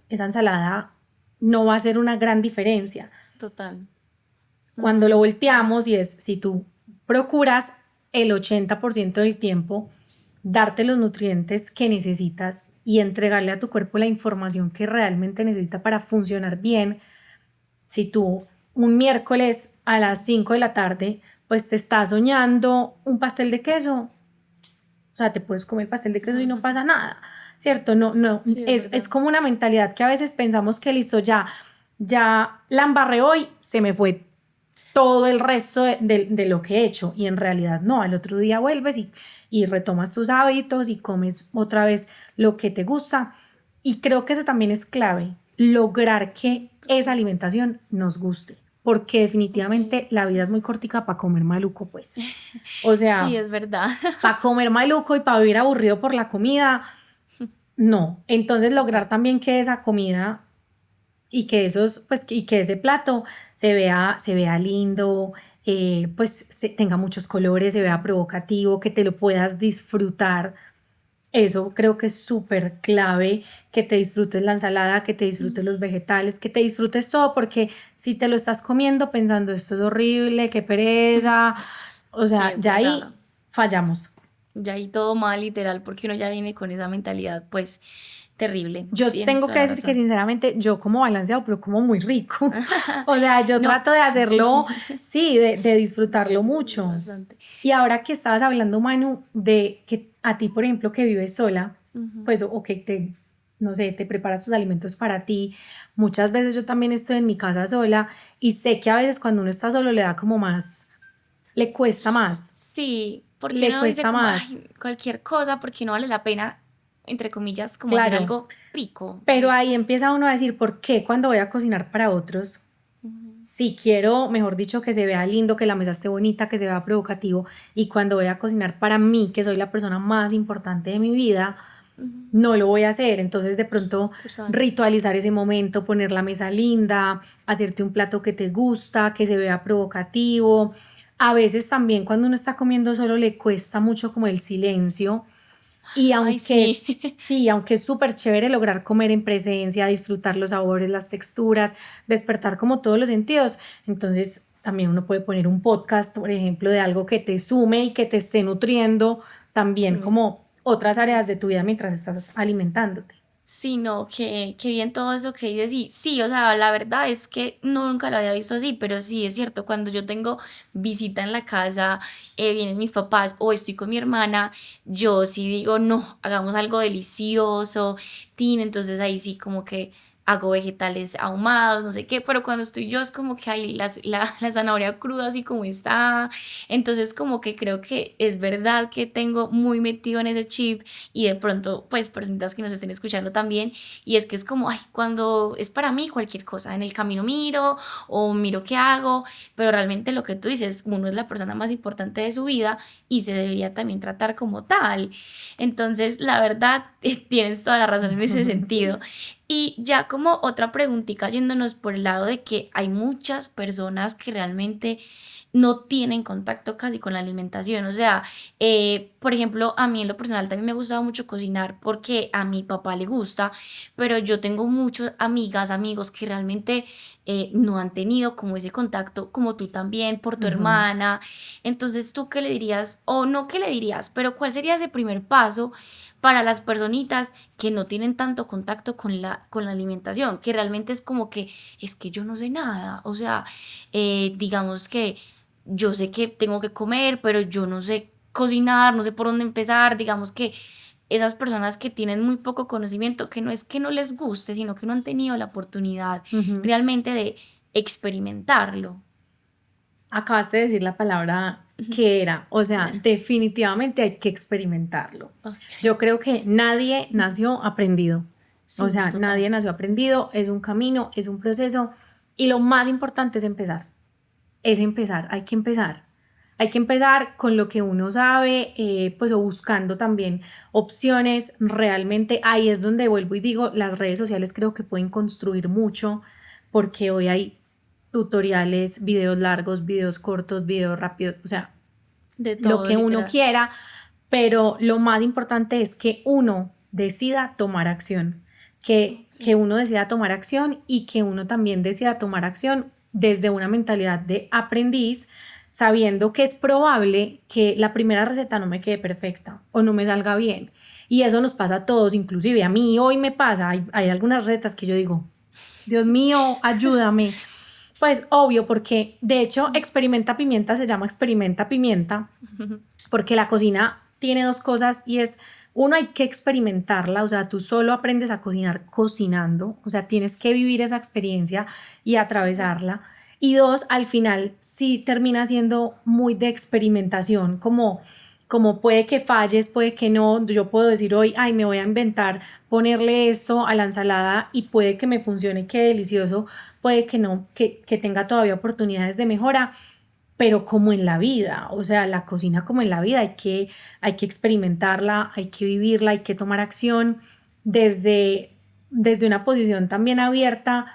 Speaker 2: esa ensalada no va a ser una gran diferencia.
Speaker 1: Total.
Speaker 2: Cuando lo volteamos y es, si tú procuras el 80% del tiempo darte los nutrientes que necesitas y entregarle a tu cuerpo la información que realmente necesita para funcionar bien, si tú un miércoles a las 5 de la tarde pues te estás soñando un pastel de queso, o sea, te puedes comer el pastel de queso y no pasa nada, ¿cierto? No,
Speaker 1: Sí,
Speaker 2: es como una mentalidad que a veces pensamos que listo, ya la embarré hoy, se me fue todo el resto de lo que he hecho y en realidad no, al otro día vuelves y retomas tus hábitos y comes otra vez lo que te gusta y creo que eso también es clave, lograr que esa alimentación nos guste, porque definitivamente la vida es muy cortica para comer maluco, pues, o
Speaker 1: Sí,
Speaker 2: sea,
Speaker 1: es verdad.
Speaker 2: para comer maluco y para vivir aburrido por la comida, no, entonces lograr también que esa comida y que y que ese plato se vea lindo, pues tenga muchos colores, se vea provocativo, que te lo puedas disfrutar. Eso creo que es súper clave, que te disfrutes la ensalada, que te disfrutes los vegetales, que te disfrutes todo, porque si te lo estás comiendo pensando esto es horrible, qué pereza, o
Speaker 1: Sí,
Speaker 2: sea,
Speaker 1: es
Speaker 2: ya ahí
Speaker 1: verdad.
Speaker 2: fallamos.
Speaker 1: Ya ahí todo mal, literal, porque uno ya viene con esa mentalidad, pues, terrible.
Speaker 2: Yo
Speaker 1: Tienes
Speaker 2: tengo
Speaker 1: toda
Speaker 2: que
Speaker 1: la
Speaker 2: decir que
Speaker 1: razón.
Speaker 2: sinceramente yo como balanceado, pero como muy rico. O sea, yo
Speaker 1: No,
Speaker 2: trato de hacerlo,
Speaker 1: sí,
Speaker 2: sí, de disfrutarlo mucho.
Speaker 1: bastante.
Speaker 2: Y ahora que estabas hablando, Manu, de que a ti, por ejemplo, que vives sola, pues, o que no sé, te preparas tus alimentos para ti. Muchas veces yo también estoy en mi casa sola y sé que a veces cuando uno está solo le da como más, le cuesta más,
Speaker 1: Sí, porque
Speaker 2: le
Speaker 1: uno dice
Speaker 2: cuesta
Speaker 1: como,
Speaker 2: más.
Speaker 1: ay, cualquier cosa, porque no vale la pena, entre comillas, como hacer
Speaker 2: Claro.
Speaker 1: algo rico.
Speaker 2: Pero ahí empieza uno a decir, ¿por qué cuando voy a cocinar para otros? Si quiero, mejor dicho, que se vea lindo, que la mesa esté bonita, que se vea provocativo, y cuando voy a cocinar para mí, que soy la persona más importante de mi vida, no lo voy a hacer. Entonces, de pronto,
Speaker 1: Total.
Speaker 2: ritualizar ese momento, poner la mesa linda, hacerte un plato que te gusta, que se vea provocativo. A veces también cuando uno está comiendo solo le cuesta mucho como el silencio y
Speaker 1: Ay, sí.
Speaker 2: sí, aunque es súper chévere lograr comer en presencia, disfrutar los sabores, las texturas, despertar como todos los sentidos, entonces también uno puede poner un podcast, por ejemplo, de algo que te sume y que te esté nutriendo también como otras áreas de tu vida mientras estás alimentándote.
Speaker 1: Sí, no, que bien todo eso que dices. Y sí, o sea, la verdad es que nunca lo había visto así, pero sí es cierto, cuando yo tengo visita en la casa, vienen mis papás o estoy con mi hermana, yo sí digo, no, hagamos algo delicioso, tin, entonces ahí sí como que hago vegetales ahumados, no sé qué, pero cuando estoy yo es como que hay la zanahoria cruda así como está, entonces como que creo que es verdad que tengo muy metido en ese chip y de pronto pues personitas que nos estén escuchando también y es que es como, ay, cuando es para mí cualquier cosa, en el camino miro o miro qué hago, pero realmente lo que tú dices, uno es la persona más importante de su vida y se debería también tratar como tal. Entonces, la verdad, tienes toda la razón en ese sentido. Y ya como otra preguntita yéndonos por el lado de que hay muchas personas que realmente no tienen contacto casi con la alimentación. O sea, por ejemplo, a mí en lo personal también me gustaba mucho cocinar porque a mi papá le gusta, pero yo tengo muchas amigas, amigos que realmente no han tenido como ese contacto, como tú también, por tu hermana. Entonces, ¿tú qué le dirías? O no qué le dirías, pero ¿cuál sería ese primer paso para las personitas que no tienen tanto contacto con la alimentación, que realmente es como que es que yo no sé nada, o sea, digamos que yo sé que tengo que comer, pero yo no sé cocinar, no sé por dónde empezar, digamos que esas personas que tienen muy poco conocimiento, que no es que no les guste, sino que no han tenido la oportunidad
Speaker 2: Ujú.
Speaker 1: realmente de experimentarlo.
Speaker 2: Acabaste de decir la palabra que era, o sea, definitivamente hay que experimentarlo.
Speaker 1: Ok.
Speaker 2: Yo creo que nadie nació aprendido. O
Speaker 1: Sí, no,
Speaker 2: sea,
Speaker 1: total.
Speaker 2: nadie nació aprendido, es un camino, es un proceso y lo más importante es empezar. Es empezar, hay que empezar. Hay que empezar con lo que uno sabe, pues o buscando también opciones. Realmente ahí es donde vuelvo y digo, las redes sociales creo que pueden construir mucho porque hoy hay tutoriales, videos largos, videos cortos, videos rápidos, o sea,
Speaker 1: De
Speaker 2: lo
Speaker 1: todo,
Speaker 2: que uno
Speaker 1: literal.
Speaker 2: quiera, pero lo más importante es que uno decida tomar acción, que
Speaker 1: Ok.
Speaker 2: uno decida tomar acción y que uno también decida tomar acción desde una mentalidad de aprendiz, sabiendo que es probable que la primera receta no me quede perfecta o no me salga bien. Y eso nos pasa a todos, inclusive a mí hoy me pasa, hay algunas recetas que yo digo, Dios mío, ayúdame. Pues obvio, porque de hecho Experimenta Pimienta se llama Experimenta Pimienta porque la cocina tiene dos cosas y es, uno, hay que experimentarla, o sea, tú solo aprendes a cocinar cocinando, o sea, tienes que vivir esa experiencia y atravesarla. Y dos, al final sí termina siendo muy de experimentación, como puede que falles, puede que no, yo puedo decir hoy, ay, me voy a inventar ponerle esto a la ensalada y puede que me funcione, qué delicioso, puede que no, que tenga todavía oportunidades de mejora, pero como en la vida, o sea, la cocina como en la vida, hay que experimentarla, hay que vivirla, hay que tomar acción desde una posición también abierta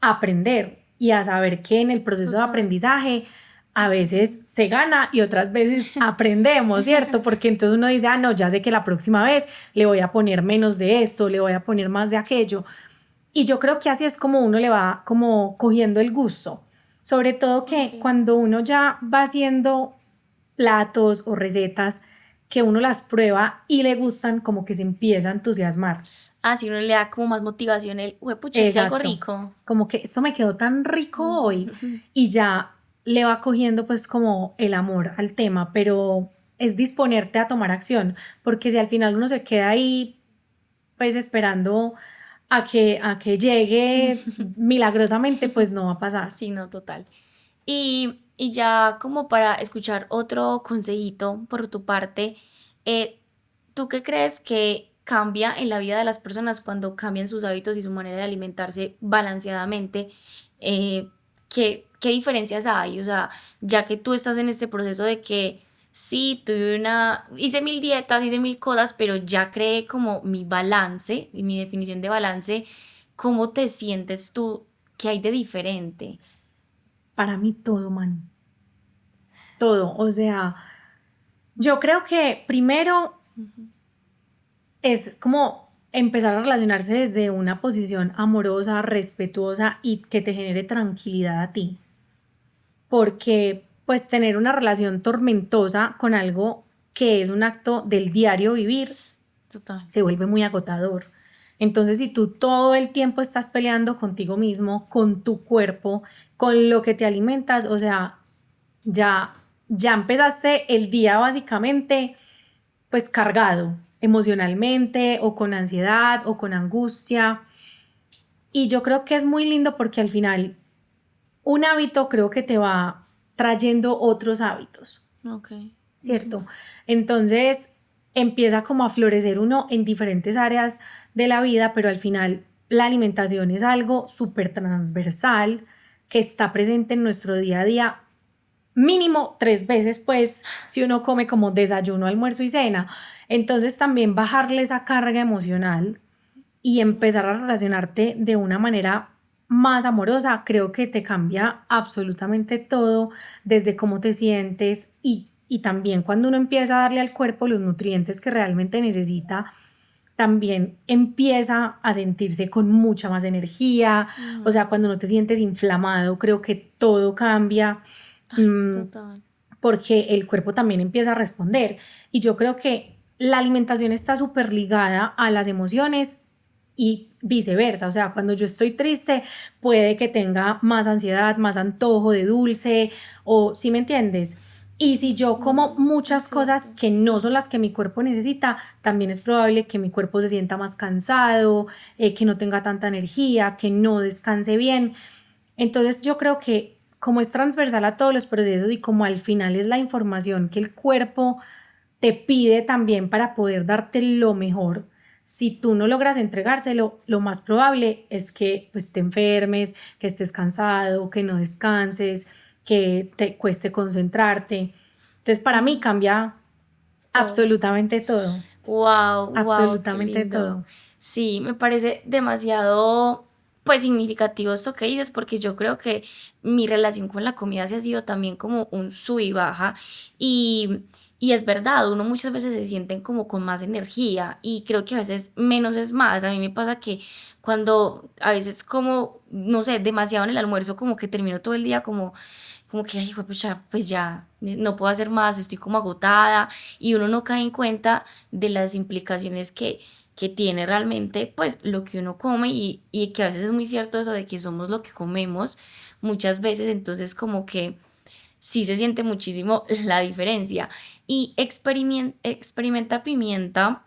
Speaker 2: a aprender y a saber que en el proceso de
Speaker 1: Total.
Speaker 2: aprendizaje a veces se gana y otras veces aprendemos, ¿cierto? Porque entonces uno dice, ah, no, ya sé que la próxima vez le voy a poner menos de esto, le voy a poner más de aquello. Y yo creo que así es como uno le va como cogiendo el gusto. Sobre todo que
Speaker 1: Ok.
Speaker 2: cuando uno ya va haciendo platos o recetas que uno las prueba y le gustan, como que se empieza a entusiasmar.
Speaker 1: Así uno le da como más motivación el, pucha, hice algo
Speaker 2: Exacto.
Speaker 1: rico.
Speaker 2: Como que esto me quedó tan rico hoy
Speaker 1: Ujú.
Speaker 2: y ya le va cogiendo pues como el amor al tema, pero es disponerte a tomar acción, porque si al final uno se queda ahí pues esperando a que llegue milagrosamente, pues no va a pasar.
Speaker 1: Sí, no, total. Y ya como para escuchar otro consejito por tu parte, eh, ¿tú qué crees que cambia en la vida de las personas cuando cambian sus hábitos y su manera de alimentarse balanceadamente? Eh, ¿qué diferencias hay? O sea, ya que tú estás en este proceso de que sí, hice mil dietas, hice mil cosas, pero ya creé como mi balance y mi definición de balance, ¿cómo te sientes tú? ¿Qué hay de diferente?
Speaker 2: Para mí todo, man, todo. O sea, yo creo que primero es como empezar a relacionarse desde una posición amorosa, respetuosa y que te genere tranquilidad a ti. Porque pues tener una relación tormentosa con algo que es un acto del diario vivir
Speaker 1: Total.
Speaker 2: se vuelve muy agotador. Entonces, si tú todo el tiempo estás peleando contigo mismo, con tu cuerpo, con lo que te alimentas, o sea, ya, ya empezaste el día básicamente pues cargado emocionalmente o con ansiedad o con angustia. Y yo creo que es muy lindo porque al final un hábito creo que te va trayendo otros hábitos.
Speaker 1: Ok.
Speaker 2: ¿Cierto? Entonces empieza como a florecer uno en diferentes áreas de la vida, pero al final la alimentación es algo súper transversal que está presente en nuestro día a día mínimo 3 veces, pues, si uno come como desayuno, almuerzo y cena. Entonces también bajarle esa carga emocional y empezar a relacionarte de una manera más amorosa, creo que te cambia absolutamente todo, desde cómo te sientes y también cuando uno empieza a darle al cuerpo los nutrientes que realmente necesita, también empieza a sentirse con mucha más energía, o sea, cuando no te sientes inflamado, creo que todo cambia.
Speaker 1: Total.
Speaker 2: Porque el cuerpo también empieza a responder. Y yo creo que la alimentación está súper ligada a las emociones y viceversa, o sea, cuando yo estoy triste puede que tenga más ansiedad, más antojo de dulce o, ¿sí me entiendes? Y si yo como muchas cosas que no son las que mi cuerpo necesita, también es probable que mi cuerpo se sienta más cansado, que no tenga tanta energía, que no descanse bien. Entonces yo creo que como es transversal a todos los procesos y como al final es la información que el cuerpo te pide también para poder darte lo mejor, si tú no logras entregárselo, lo más probable es que pues, te enfermes, que estés cansado, que no descanses, que te cueste concentrarte. Entonces para mí cambia
Speaker 1: Todo.
Speaker 2: absolutamente todo,
Speaker 1: Wow, wow, qué
Speaker 2: absolutamente
Speaker 1: lindo.
Speaker 2: todo.
Speaker 1: Sí, me parece demasiado, pues, significativo esto que dices, porque yo creo que mi relación con la comida se ha sido también como un sub y baja. Y, y es verdad, uno muchas veces se siente como con más energía y creo que a veces menos es más. A mí me pasa que cuando a veces como, no sé, demasiado en el almuerzo, como que termino todo el día como que, ay, pucha, pues ya no puedo hacer más, estoy como agotada y uno no cae en cuenta de las implicaciones que tiene realmente, pues lo que uno come y que a veces es muy cierto eso de que somos lo que comemos muchas veces, entonces como que sí se siente muchísimo la diferencia. Y experimenta pimienta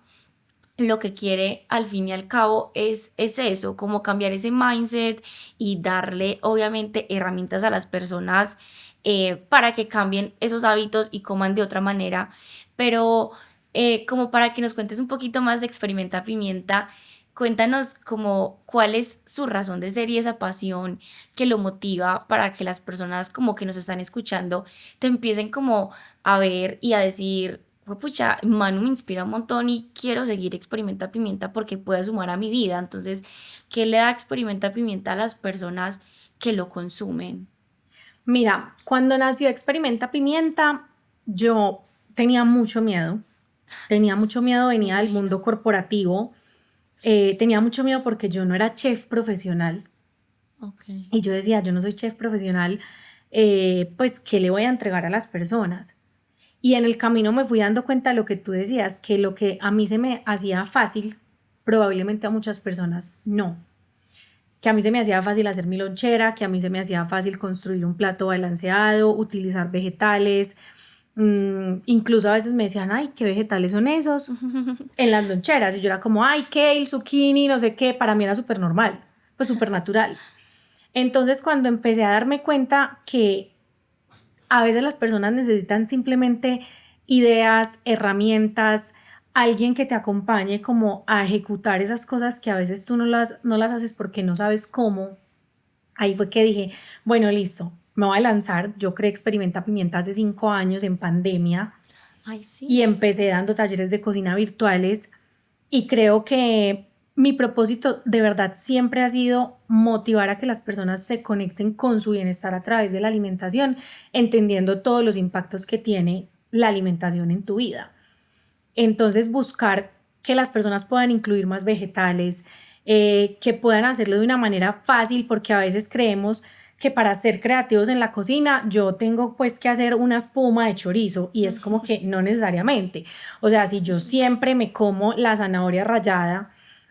Speaker 1: lo que quiere al fin y al cabo es eso, como cambiar ese mindset y darle obviamente herramientas a las personas para que cambien esos hábitos y coman de otra manera. Pero como para que nos cuentes un poquito más de Experimenta Pimienta, cuéntanos como cuál es su razón de ser y esa pasión que lo motiva para que las personas como que nos están escuchando te empiecen como a ver y a decir, fue pucha, Manu me inspira un montón y quiero seguir Experimenta Pimienta porque puede sumar a mi vida. Entonces, ¿qué le da Experimenta Pimienta a las personas que lo consumen?
Speaker 2: Mira, cuando nació Experimenta Pimienta, yo tenía mucho miedo,
Speaker 1: Me
Speaker 2: venía del mundo
Speaker 1: imagino.
Speaker 2: corporativo, tenía mucho miedo porque yo no era chef profesional
Speaker 1: Ok.
Speaker 2: y yo decía, yo no soy chef profesional, pues, ¿qué le voy a entregar a las personas? Y en el camino me fui dando cuenta de lo que tú decías, que lo que a mí se me hacía fácil, probablemente a muchas personas no. Que a mí se me hacía fácil hacer mi lonchera, que a mí se me hacía fácil construir un plato balanceado, utilizar vegetales, incluso a veces me decían, ay, ¿qué vegetales son esos? En las loncheras, y yo era como, ay, kale, zucchini, no sé qué, para mí era súper normal, pues súper natural. Entonces cuando empecé a darme cuenta que a veces las personas necesitan simplemente ideas, herramientas, alguien que te acompañe como a ejecutar esas cosas que a veces tú no las haces porque no sabes cómo. Ahí fue que dije, bueno, listo, me voy a lanzar. Yo creé Experimenta Pimienta hace 5 años en pandemia
Speaker 1: Ay,
Speaker 2: y
Speaker 1: sí.
Speaker 2: empecé dando talleres de cocina virtuales y creo que mi propósito de verdad siempre ha sido motivar a que las personas se conecten con su bienestar a través de la alimentación, entendiendo todos los impactos que tiene la alimentación en tu vida. Entonces buscar que las personas puedan incluir más vegetales, que puedan hacerlo de una manera fácil, porque a veces creemos que para ser creativos en la cocina yo tengo pues que hacer una espuma de chorizo y es como que no necesariamente. O sea, si yo siempre me como la zanahoria rallada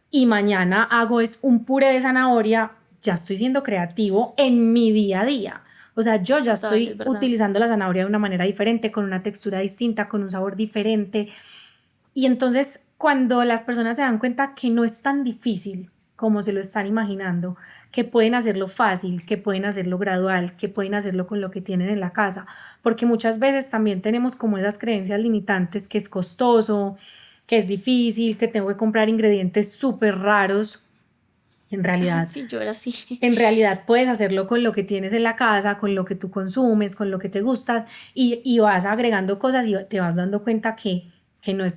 Speaker 2: y mañana hago es un puré de zanahoria, ya estoy siendo creativo en mi día a día. O sea, yo ya
Speaker 1: Total, es
Speaker 2: estoy
Speaker 1: verdad.
Speaker 2: utilizando la zanahoria de una manera diferente, con una textura distinta, con un sabor diferente. Y entonces, cuando las personas se dan cuenta que no es tan difícil como se lo están imaginando, que pueden hacerlo fácil, que pueden hacerlo gradual, que pueden hacerlo con lo que tienen en la casa, porque muchas veces también tenemos como esas creencias limitantes que es costoso, que es difícil, que tengo que comprar ingredientes súper raros. En realidad,
Speaker 1: Sí, yo era así.
Speaker 2: en realidad puedes hacerlo con lo que tienes en la casa, con lo que tú consumes, con lo que te gusta y vas agregando cosas y te vas dando cuenta que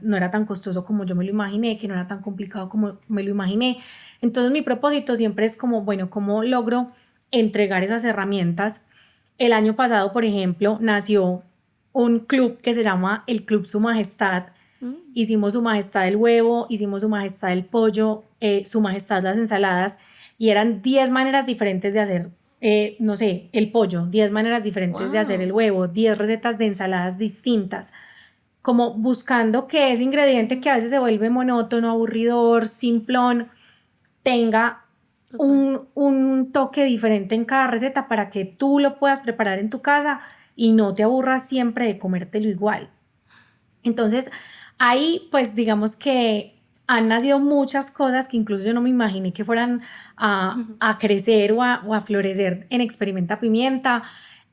Speaker 2: no era tan costoso como yo me lo imaginé, que no era tan complicado como me lo imaginé. Entonces mi propósito siempre es como, bueno, ¿cómo logro entregar esas herramientas? El año pasado, por ejemplo, nació un club que se llama el Club Su Majestad.
Speaker 1: Mm.
Speaker 2: Hicimos Su Majestad el huevo, hicimos Su Majestad el pollo, Su Majestad las ensaladas y eran 10 maneras diferentes de hacer, no sé, el pollo, 10 maneras diferentes de hacer el
Speaker 1: Wow.
Speaker 2: huevo, 10 recetas de ensaladas distintas como buscando que ese ingrediente que a veces se vuelve monótono, aburridor, simplón, tenga un toque diferente en cada receta para que tú lo puedas preparar en tu casa y no te aburras siempre de comértelo igual. Entonces, ahí pues digamos que han nacido muchas cosas que incluso yo no me imaginé que fueran a crecer o a florecer en Experimenta Pimienta.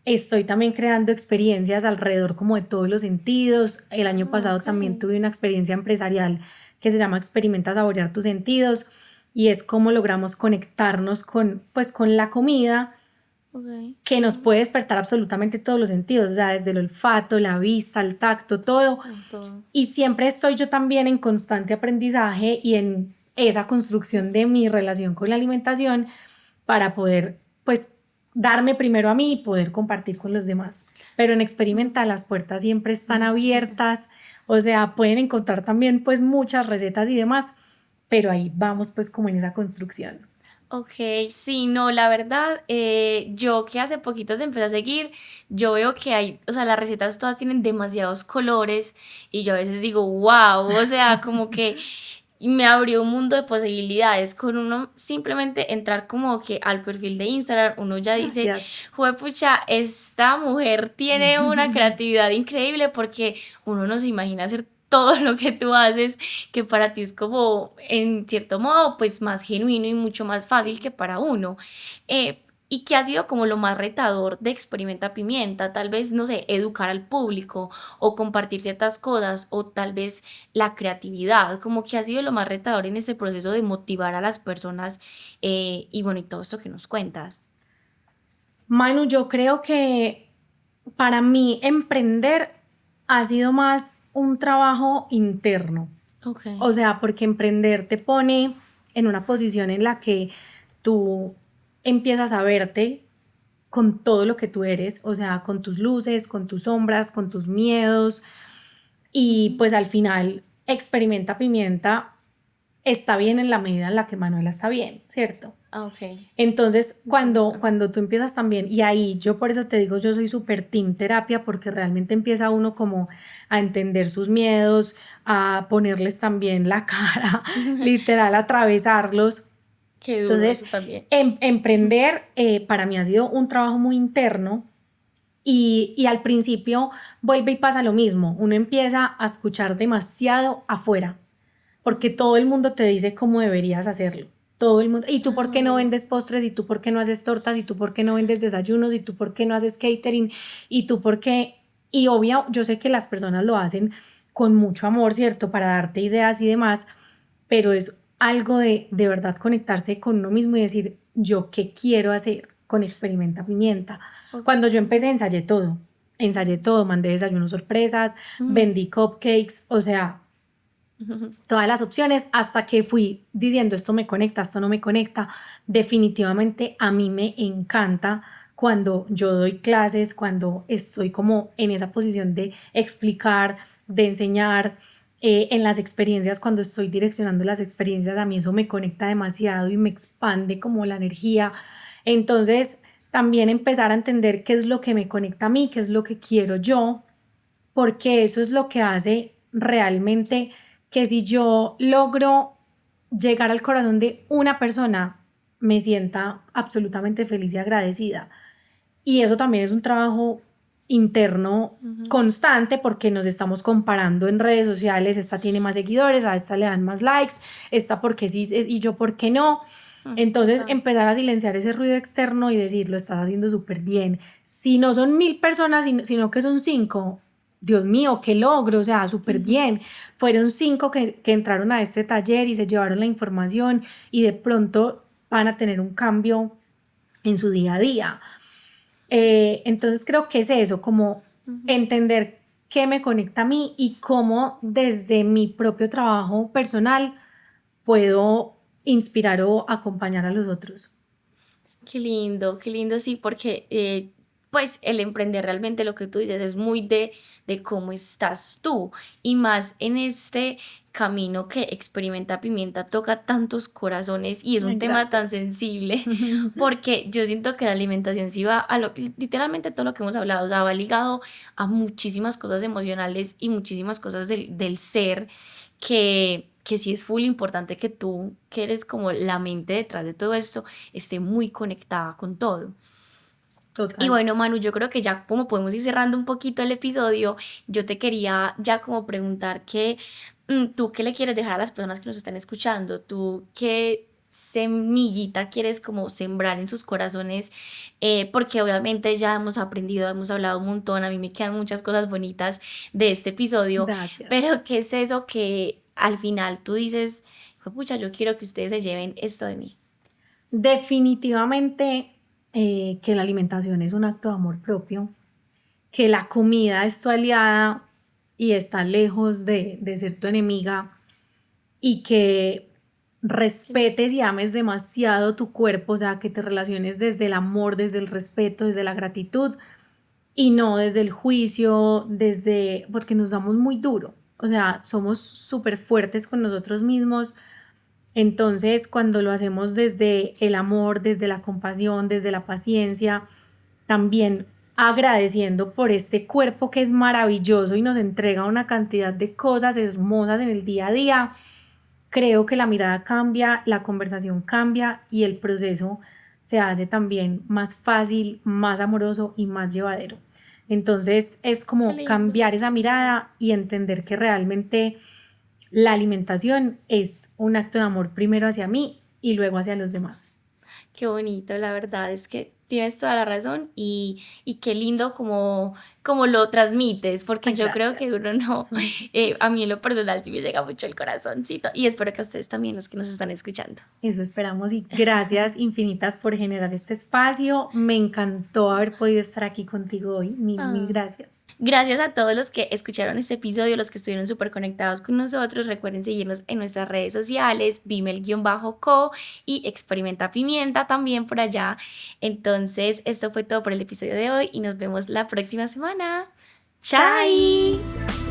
Speaker 2: Estoy también creando experiencias alrededor como de todos los sentidos. El año pasado
Speaker 1: Ok.
Speaker 2: también tuve una experiencia empresarial que se llama Experimenta Saborear tus sentidos y es cómo logramos conectarnos con, pues, con la comida
Speaker 1: Ok.
Speaker 2: que nos puede despertar absolutamente todos los sentidos, o sea, desde el olfato, la vista, el tacto, todo.
Speaker 1: Todo.
Speaker 2: Y siempre estoy yo también en constante aprendizaje y en esa construcción de mi relación con la alimentación para poder, pues, darme primero a mí y poder compartir con los demás. Pero en Experimenta las puertas siempre están abiertas, o sea, pueden encontrar también pues muchas recetas y demás, pero ahí vamos pues como en esa construcción.
Speaker 1: Ok, sí, no, la verdad, yo que hace poquito te empecé a seguir, yo veo que hay, o sea, las recetas todas tienen demasiados colores y yo a veces digo, wow, o sea, como que me abrió un mundo de posibilidades con uno simplemente entrar como que al perfil de Instagram, uno ya dice,
Speaker 2: Gracias.
Speaker 1: juepucha, esta mujer tiene una creatividad increíble porque uno no se imagina hacer todo lo que tú haces, que para ti es como, en cierto modo, pues más genuino y mucho más fácil que para uno. Y que ha sido como lo más retador de Experimenta Pimienta, tal vez, no sé, educar al público o compartir ciertas cosas o tal vez la creatividad, como que ha sido lo más retador en este proceso de motivar a las personas y bueno, y todo esto que nos cuentas.
Speaker 2: Manu, yo creo que para mí emprender ha sido más un trabajo interno.
Speaker 1: Ok.
Speaker 2: O sea, porque emprender te pone en una posición en la que tú empiezas a verte con todo lo que tú eres, o sea, con tus luces, con tus sombras, con tus miedos y
Speaker 1: Ujú.
Speaker 2: pues al final Experimenta Pimienta está bien en la medida en la que Manuela está bien, ¿cierto?
Speaker 1: Ah, ok.
Speaker 2: Entonces, cuando tú empiezas también, y ahí yo por eso te digo, yo soy súper team terapia, porque realmente empieza uno como a entender sus miedos, a ponerles también la cara, literal, a atravesarlos.
Speaker 1: Qué duro
Speaker 2: Entonces,
Speaker 1: eso también.
Speaker 2: emprender para mí ha sido un trabajo muy interno y al principio vuelve y pasa lo mismo, uno empieza a escuchar demasiado afuera porque todo el mundo te dice cómo deberías hacerlo. Todo el mundo. ¿Y tú por qué no
Speaker 1: Ay,
Speaker 2: vendes postres? ¿Y tú por qué no haces tortas? ¿Y tú por qué no vendes desayunos? ¿Y tú por qué no haces catering? ¿Y tú por qué? Y obvio, yo sé que las personas lo hacen con mucho amor, ¿cierto? Para darte ideas y demás, pero es algo de verdad conectarse con uno mismo y decir, ¿yo qué quiero hacer con Experimenta Pimienta?
Speaker 1: ok.
Speaker 2: Cuando yo empecé, ensayé todo, mandé desayunos sorpresas,
Speaker 1: Mm.
Speaker 2: vendí cupcakes, o sea, todas las opciones hasta que fui diciendo esto me conecta, esto no me conecta. Definitivamente a mí me encanta cuando yo doy clases, cuando estoy como en esa posición de explicar, de enseñar, en las experiencias, cuando estoy direccionando las experiencias, a mí eso me conecta demasiado y me expande como la energía. Entonces, también empezar a entender qué es lo que me conecta a mí, qué es lo que quiero yo, porque eso es lo que hace realmente que si yo logro llegar al corazón de una persona, me sienta absolutamente feliz y agradecida. Y eso también es un trabajo interno constante porque nos estamos comparando en redes sociales, esta tiene más seguidores, a esta le dan más likes, esta porque sí y yo porque no. Entonces
Speaker 1: Total.
Speaker 2: empezar a silenciar ese ruido externo y decir, lo estás haciendo súper bien. Si no son 1000 personas, sino que son 5, Dios mío, qué logro, o sea, súper
Speaker 1: Ujú.
Speaker 2: bien. Fueron 5 que entraron a este taller y se llevaron la información y de pronto van a tener un cambio en su día a día. Entonces creo que es eso, como entender qué me conecta a mí y cómo desde mi propio trabajo personal puedo inspirar o acompañar a los otros.
Speaker 1: Qué lindo, sí, porque pues el emprender realmente lo que tú dices es muy de cómo estás tú y más en este camino que Experimenta Pimienta toca tantos corazones y es un
Speaker 2: Ay,
Speaker 1: tema tan
Speaker 2: gracias.
Speaker 1: sensible porque yo siento que la alimentación sí va a lo, literalmente todo lo que hemos hablado, o sea, va ligado a muchísimas cosas emocionales y muchísimas cosas del ser que sí es full importante que tú, que eres como la mente detrás de todo esto, esté muy conectada con todo. Y
Speaker 2: Total.
Speaker 1: bueno, Manu, yo creo que ya como podemos ir cerrando un poquito el episodio, yo te quería ya como preguntar que tú qué le quieres dejar a las personas que nos están escuchando, tú qué semillita quieres como sembrar en sus corazones, porque obviamente ya hemos aprendido, hemos hablado un montón, a mí me quedan muchas cosas bonitas de este episodio,
Speaker 2: Gracias.
Speaker 1: pero ¿qué es eso que al final tú dices, pucha, yo quiero que ustedes se lleven esto de mí?
Speaker 2: Definitivamente que la alimentación es un acto de amor propio, que la comida es tu aliada y está lejos de ser tu enemiga y que respetes y ames demasiado tu cuerpo, o sea, que te relaciones desde el amor, desde el respeto, desde la gratitud y no desde el juicio, desde, porque nos damos muy duro, o sea, somos súper fuertes con nosotros mismos. Entonces, cuando lo hacemos desde el amor, desde la compasión, desde la paciencia, también agradeciendo por este cuerpo que es maravilloso y nos entrega una cantidad de cosas hermosas en el día a día, creo que la mirada cambia, la conversación cambia y el proceso se hace también más fácil, más amoroso y más llevadero. Entonces es
Speaker 1: Qué
Speaker 2: como
Speaker 1: lindo,
Speaker 2: cambiar esa
Speaker 1: sí.
Speaker 2: mirada y entender que realmente la alimentación es un acto de amor primero hacia mí y luego hacia los demás.
Speaker 1: Qué bonito, la verdad es que tienes toda la razón y qué lindo como lo transmites, porque
Speaker 2: Ay,
Speaker 1: yo creo que
Speaker 2: gracias.
Speaker 1: uno no, a mí en lo personal sí me llega mucho el corazoncito y espero que a ustedes también, los que nos están escuchando.
Speaker 2: Eso esperamos y gracias infinitas por generar este espacio. Me encantó haber podido estar aquí contigo hoy. Mil, mil
Speaker 1: Ah.
Speaker 2: gracias.
Speaker 1: Gracias a todos los que escucharon este episodio, los que estuvieron súper conectados con nosotros. Recuerden seguirnos en nuestras redes sociales, Vimel-co y Experimenta Pimienta también por allá. Entonces, esto fue todo por el episodio de hoy y nos vemos la próxima semana.
Speaker 2: Chai.
Speaker 1: ¡Chai!